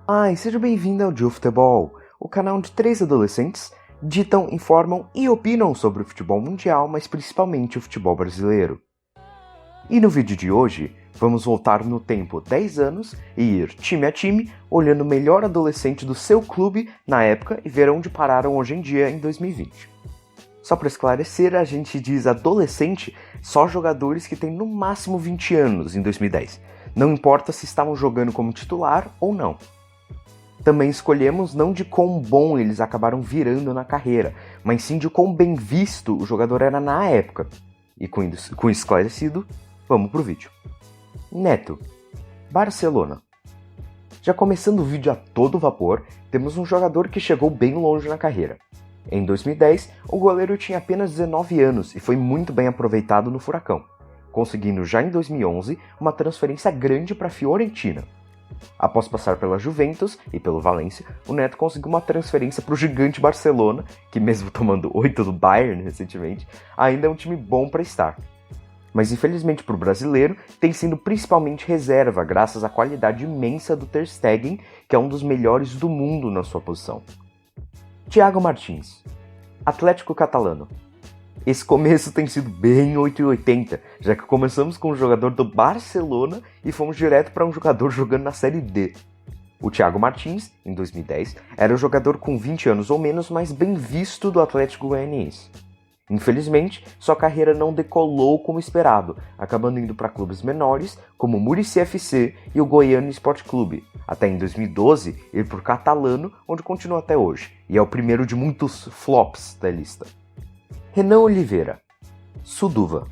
E seja bem-vindo ao Joe Futebol, o canal onde três adolescentes ditam, informam e opinam sobre o futebol mundial, mas principalmente o futebol brasileiro. E no vídeo de hoje, vamos voltar no tempo 10 anos e ir time a time, olhando o melhor adolescente do seu clube na época e ver onde pararam hoje em dia em 2020. Só para esclarecer, a gente diz adolescente só jogadores que têm no máximo 20 anos em 2010. Não importa se estavam jogando como titular ou não. Também escolhemos não de quão bom eles acabaram virando na carreira, mas sim de quão bem visto o jogador era na época. E com isso esclarecido, vamos pro vídeo. Neto, Barcelona. Já começando o vídeo a todo vapor, temos um jogador que chegou bem longe na carreira. Em 2010, o goleiro tinha apenas 19 anos e foi muito bem aproveitado no Furacão, conseguindo já em 2011 uma transferência grande para a Fiorentina. Após passar pela Juventus e pelo Valência, o Neto conseguiu uma transferência para o gigante Barcelona, que mesmo tomando 8 do Bayern recentemente, ainda é um time bom para estar. Mas infelizmente para o brasileiro, tem sido principalmente reserva graças à qualidade imensa do Ter Stegen, que é um dos melhores do mundo na sua posição. Thiago Martins, Atlético Catalano. Esse começo tem sido bem 880, já que começamos com um jogador do Barcelona e fomos direto para um jogador jogando na Série D. O Thiago Martins, em 2010, era o jogador com 20 anos ou menos mais bem visto do Atlético Goianiense. Infelizmente, sua carreira não decolou como esperado, acabando indo para clubes menores, como o Muricy FC e o Goiânia Sport Clube, até em 2012 ir para o Catalano, onde continua até hoje, e é o primeiro de muitos flops da lista. Renan Oliveira, Suduva.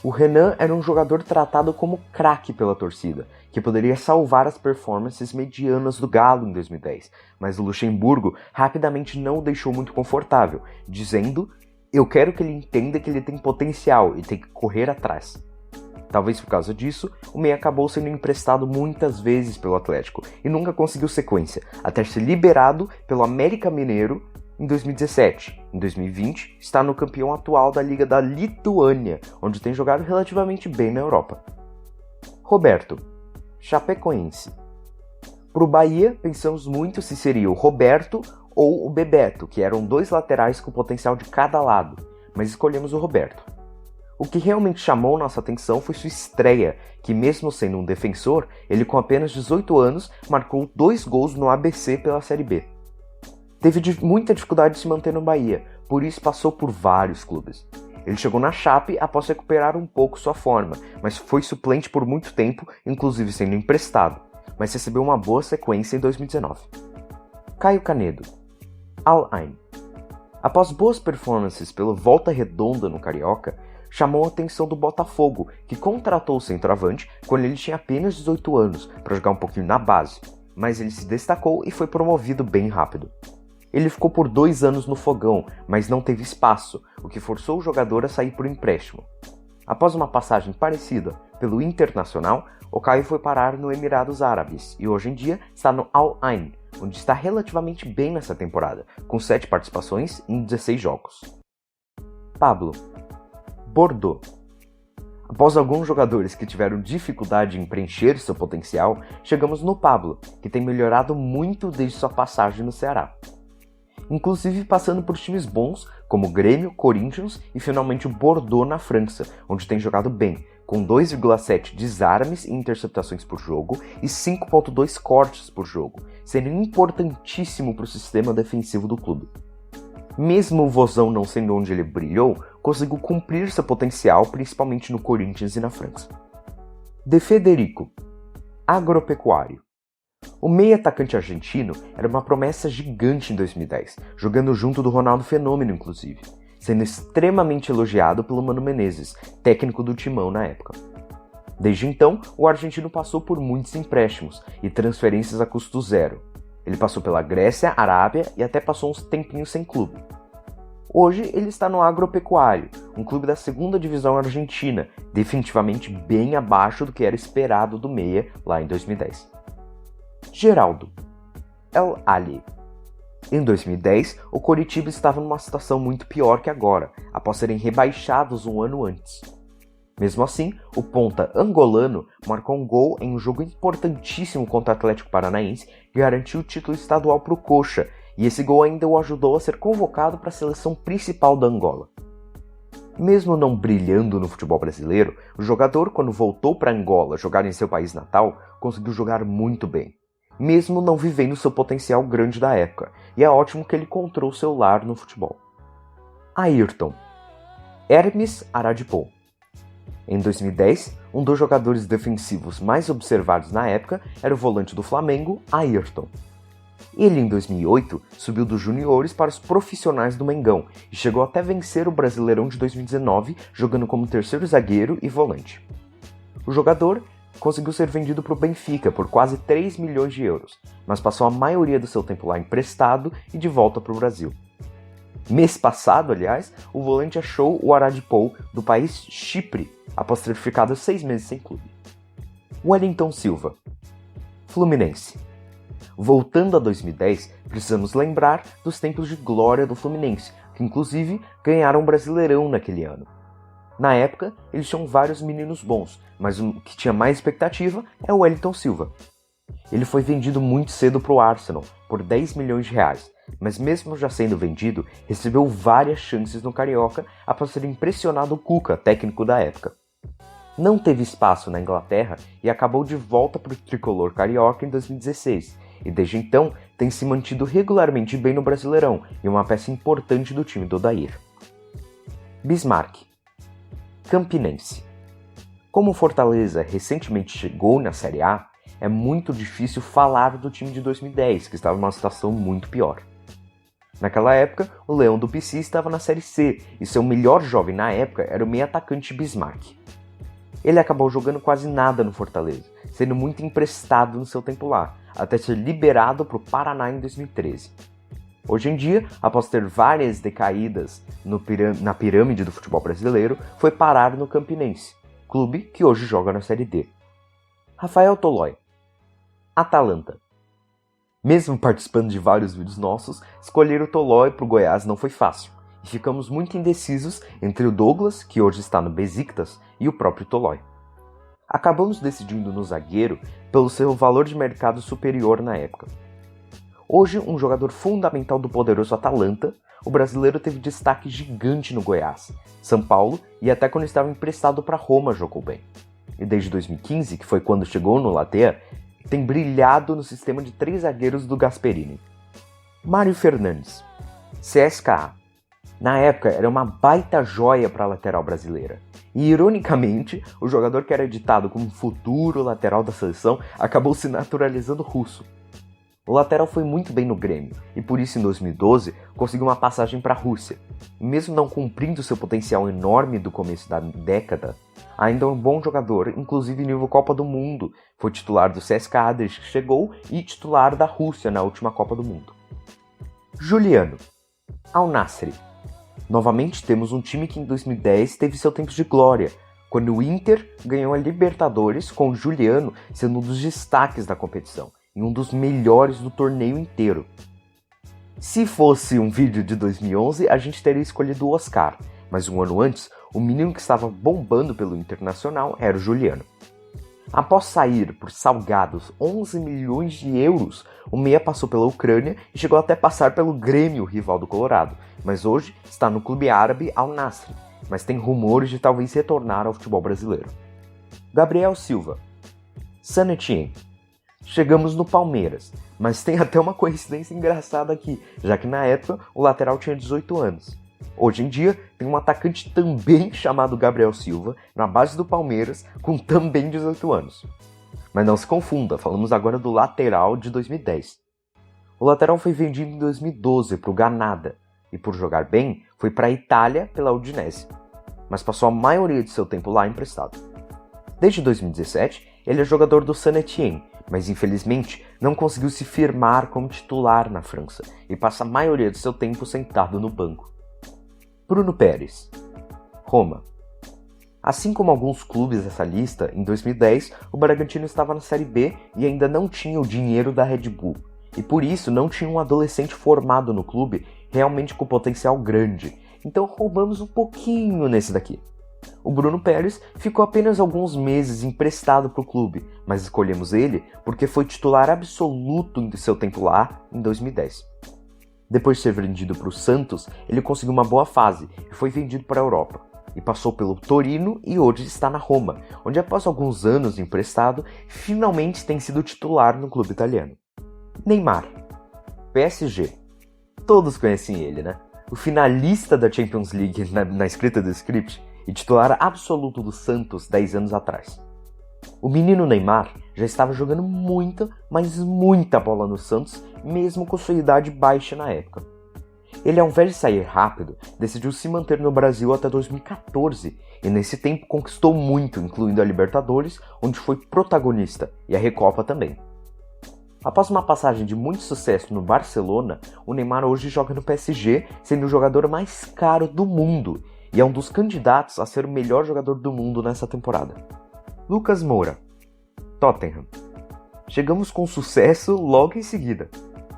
O Renan era um jogador tratado como craque pela torcida, que poderia salvar as performances medianas do Galo em 2010, mas o Luxemburgo rapidamente não o deixou muito confortável, dizendo: "Eu quero que ele entenda que ele tem potencial e tem que correr atrás." Talvez por causa disso, o meia acabou sendo emprestado muitas vezes pelo Atlético e nunca conseguiu sequência, até ser liberado pelo América Mineiro em 2017. Em 2020, está no campeão atual da Liga da Lituânia, onde tem jogado relativamente bem na Europa. Roberto, Chapecoense. Para o Bahia, pensamos muito se seria o Roberto ou o Bebeto, que eram dois laterais com potencial de cada lado, mas escolhemos o Roberto. O que realmente chamou nossa atenção foi sua estreia, que mesmo sendo um defensor, ele com apenas 18 anos marcou 2 gols no ABC pela Série B. Teve muita dificuldade de se manter no Bahia, por isso passou por vários clubes. Ele chegou na Chape após recuperar um pouco sua forma, mas foi suplente por muito tempo, inclusive sendo emprestado, mas recebeu uma boa sequência em 2019. Caio Canedo, Al Ain. Após boas performances pelo Volta Redonda no Carioca, chamou a atenção do Botafogo, que contratou o centroavante quando ele tinha apenas 18 anos para jogar um pouquinho na base, mas ele se destacou e foi promovido bem rápido. Ele ficou por 2 anos no Fogão, mas não teve espaço, o que forçou o jogador a sair por empréstimo. Após uma passagem parecida pelo Internacional, o Caio foi parar no Emirados Árabes e hoje em dia está no Al Ain, onde está relativamente bem nessa temporada, com 7 participações em 16 jogos. Pablo, Bordeaux. Após alguns jogadores que tiveram dificuldade em preencher seu potencial, chegamos no Pablo, que tem melhorado muito desde sua passagem no Ceará. Inclusive passando por times bons, como o Grêmio, Corinthians e finalmente o Bordeaux na França, onde tem jogado bem, com 2,7 desarmes e interceptações por jogo e 5,2 cortes por jogo, sendo importantíssimo para o sistema defensivo do clube. Mesmo o Vozão não sendo onde ele brilhou, conseguiu cumprir seu potencial, principalmente no Corinthians e na França. De Federico, Agropecuário. O meio-atacante argentino era uma promessa gigante em 2010, jogando junto do Ronaldo Fenômeno inclusive, sendo extremamente elogiado pelo Mano Menezes, técnico do Timão na época. Desde então, o argentino passou por muitos empréstimos e transferências a custo zero. Ele passou pela Grécia, Arábia e até passou uns tempinhos sem clube. Hoje ele está no Agropecuário, um clube da 2ª divisão argentina, definitivamente bem abaixo do que era esperado do meia lá em 2010. Geraldo, El Ahly. Em 2010, o Coritiba estava numa situação muito pior que agora, após serem rebaixados um ano antes. Mesmo assim, o ponta angolano marcou um gol em um jogo importantíssimo contra o Atlético Paranaense que garantiu o título estadual para o Coxa, e esse gol ainda o ajudou a ser convocado para a seleção principal da Angola. Mesmo não brilhando no futebol brasileiro, o jogador, quando voltou para Angola jogar em seu país natal, conseguiu jogar muito bem, mesmo não vivendo seu potencial grande da época, e é ótimo que ele encontrou seu lar no futebol. Ayrton. Hermes Aradipou. Em 2010, um dos jogadores defensivos mais observados na época era o volante do Flamengo, Ayrton. Ele, em 2008, subiu dos juniores para os profissionais do Mengão e chegou até vencer o Brasileirão de 2019, jogando como terceiro zagueiro e volante. O jogador conseguiu ser vendido para o Benfica por quase 3 milhões de euros, mas passou a maioria do seu tempo lá emprestado e de volta para o Brasil. Mês passado, aliás, o volante achou o Aradipou do país Chipre, após ter ficado 6 meses sem clube. Wellington Silva. Fluminense. Voltando a 2010, precisamos lembrar dos tempos de glória do Fluminense, que inclusive ganharam o Brasileirão naquele ano. Na época, eles tinham vários meninos bons, mas o que tinha mais expectativa é o Wellington Silva. Ele foi vendido muito cedo para o Arsenal, por 10 milhões de reais, mas mesmo já sendo vendido, recebeu várias chances no Carioca após ter impressionado o Cuca, técnico da época. Não teve espaço na Inglaterra e acabou de volta para o tricolor carioca em 2016, e desde então tem se mantido regularmente bem no Brasileirão e uma peça importante do time do Odair. Bismarck. Campinense. Como o Fortaleza recentemente chegou na Série A, é muito difícil falar do time de 2010, que estava numa situação muito pior. Naquela época, o Leão do Pici estava na Série C, e seu melhor jovem na época era o meio-atacante Bismarck. Ele acabou jogando quase nada no Fortaleza, sendo muito emprestado no seu tempo lá, até ser liberado para o Paraná em 2013. Hoje em dia, após ter várias decaídas na pirâmide do futebol brasileiro, foi parar no Campinense, clube que hoje joga na Série D. Rafael Tolói. Atalanta. Mesmo participando de vários vídeos nossos, escolher o Tolói para o Goiás não foi fácil, e ficamos muito indecisos entre o Douglas, que hoje está no Besiktas, e o próprio Tolói. Acabamos decidindo no zagueiro pelo seu valor de mercado superior na época. Hoje, um jogador fundamental do poderoso Atalanta, o brasileiro teve destaque gigante no Goiás, São Paulo e até quando estava emprestado para Roma jogou bem. E desde 2015, que foi quando chegou no Latea, tem brilhado no sistema de 3 zagueiros do Gasperini. Mário Fernandes. CSKA. Na época, era uma baita joia para a lateral brasileira. E, ironicamente, o jogador que era ditado como futuro lateral da seleção acabou se naturalizando russo. O lateral foi muito bem no Grêmio, e por isso em 2012 conseguiu uma passagem para a Rússia. E mesmo não cumprindo seu potencial enorme do começo da década, ainda é um bom jogador, inclusive nível Copa do Mundo. Foi titular do CSKA desde que chegou e titular da Rússia na última Copa do Mundo. Juliano. Al Nassr. Novamente temos um time que em 2010 teve seu tempo de glória, quando o Inter ganhou a Libertadores com o Juliano sendo um dos destaques da competição e um dos melhores do torneio inteiro. Se fosse um vídeo de 2011, a gente teria escolhido o Oscar, mas um ano antes, o menino que estava bombando pelo Internacional era o Juliano. Após sair por salgados 11 milhões de euros, o meia passou pela Ucrânia e chegou até passar pelo Grêmio, rival do Colorado, mas hoje está no clube árabe Al Nassr, mas tem rumores de talvez retornar ao futebol brasileiro. Gabriel Silva. Saint Etienne. Chegamos no Palmeiras, mas tem até uma coincidência engraçada aqui, já que na época o lateral tinha 18 anos. Hoje em dia, tem um atacante também chamado Gabriel Silva, na base do Palmeiras, com também 18 anos. Mas não se confunda, falamos agora do lateral de 2010. O lateral foi vendido em 2012 para o Granada, e por jogar bem, foi para a Itália pela Udinese, mas passou a maioria de seu tempo lá emprestado. Desde 2017, ele é jogador do Saint Etienne, mas infelizmente não conseguiu se firmar como titular na França, e passa a maioria de seu tempo sentado no banco. Bruno Pérez. Roma. Assim como alguns clubes dessa lista, em 2010 o Bragantino estava na Série B e ainda não tinha o dinheiro da Red Bull, e por isso não tinha um adolescente formado no clube realmente com potencial grande, então roubamos um pouquinho nesse daqui. O Bruno Peres ficou apenas alguns meses emprestado para o clube, mas escolhemos ele porque foi titular absoluto em seu tempo lá em 2010. Depois de ser vendido para o Santos, ele conseguiu uma boa fase e foi vendido para a Europa. E passou pelo Torino e hoje está na Roma, onde após alguns anos emprestado, finalmente tem sido titular no clube italiano. Neymar, PSG. Todos conhecem ele, né? O finalista da Champions League na escrita do script e titular absoluto do Santos 10 anos atrás. O menino Neymar já estava jogando muita, mas muita bola no Santos, mesmo com sua idade baixa na época. Ele, ao invés de sair rápido, decidiu se manter no Brasil até 2014 e nesse tempo conquistou muito, incluindo a Libertadores, onde foi protagonista, e a Recopa também. Após uma passagem de muito sucesso no Barcelona, o Neymar hoje joga no PSG, sendo o jogador mais caro do mundo e é um dos candidatos a ser o melhor jogador do mundo nessa temporada. Lucas Moura, Tottenham. Chegamos com sucesso logo em seguida.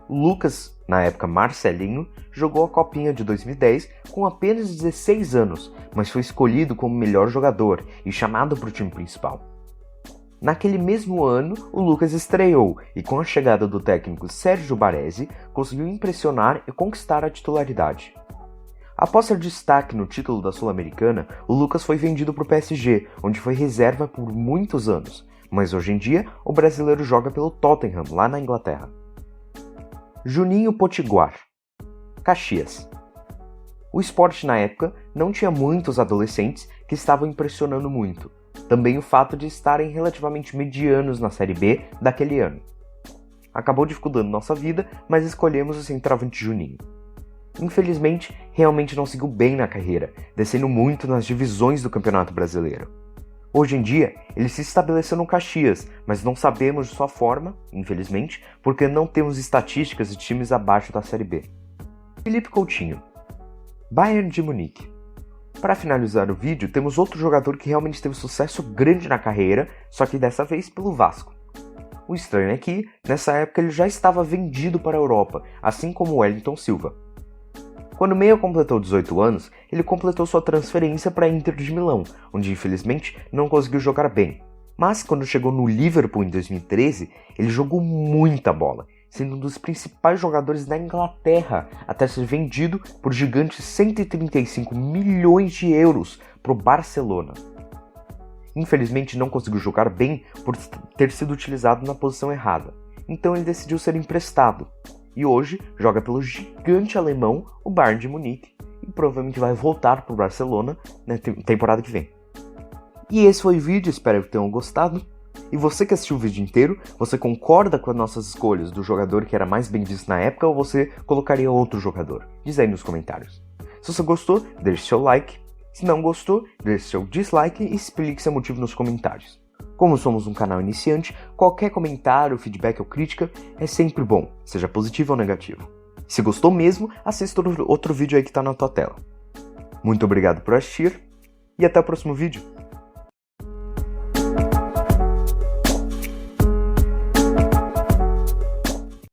O Lucas, na época Marcelinho, jogou a Copinha de 2010 com apenas 16 anos, mas foi escolhido como melhor jogador e chamado para o time principal. Naquele mesmo ano, o Lucas estreou e com a chegada do técnico Sérgio Baresi, conseguiu impressionar e conquistar a titularidade. Após ser destaque no título da Sul-Americana, o Lucas foi vendido para o PSG, onde foi reserva por muitos anos, mas hoje em dia o brasileiro joga pelo Tottenham, lá na Inglaterra. Juninho Potiguar, Caxias. O Sport na época não tinha muitos adolescentes que estavam impressionando muito, também o fato de estarem relativamente medianos na Série B daquele ano. Acabou dificultando nossa vida, mas escolhemos o centroavante Juninho. Infelizmente, realmente não seguiu bem na carreira, descendo muito nas divisões do Campeonato Brasileiro. Hoje em dia, ele se estabeleceu no Caxias, mas não sabemos de sua forma, infelizmente, porque não temos estatísticas de times abaixo da Série B. Felipe Coutinho, Bayern de Munique. Para finalizar o vídeo, temos outro jogador que realmente teve sucesso grande na carreira, só que dessa vez pelo Vasco. O estranho é que, nessa época, ele já estava vendido para a Europa, assim como o Wellington Silva. Quando Meia completou 18 anos, ele completou sua transferência para a Inter de Milão, onde infelizmente não conseguiu jogar bem. Mas quando chegou no Liverpool em 2013, ele jogou muita bola, sendo um dos principais jogadores da Inglaterra, até ser vendido por gigantes 135 milhões de euros para o Barcelona. Infelizmente não conseguiu jogar bem por ter sido utilizado na posição errada, então ele decidiu ser emprestado. E hoje joga pelo gigante alemão, o Bayern de Munique, e provavelmente vai voltar para o Barcelona na temporada que vem. E esse foi o vídeo, espero que tenham gostado. E você que assistiu o vídeo inteiro, você concorda com as nossas escolhas do jogador que era mais bem visto na época ou você colocaria outro jogador? Diz aí nos comentários. Se você gostou, deixe seu like. Se não gostou, deixe seu dislike e explique seu motivo nos comentários. Como somos um canal iniciante, qualquer comentário, feedback ou crítica é sempre bom, seja positivo ou negativo. Se gostou mesmo, assista outro vídeo aí que está na tua tela. Muito obrigado por assistir e até o próximo vídeo.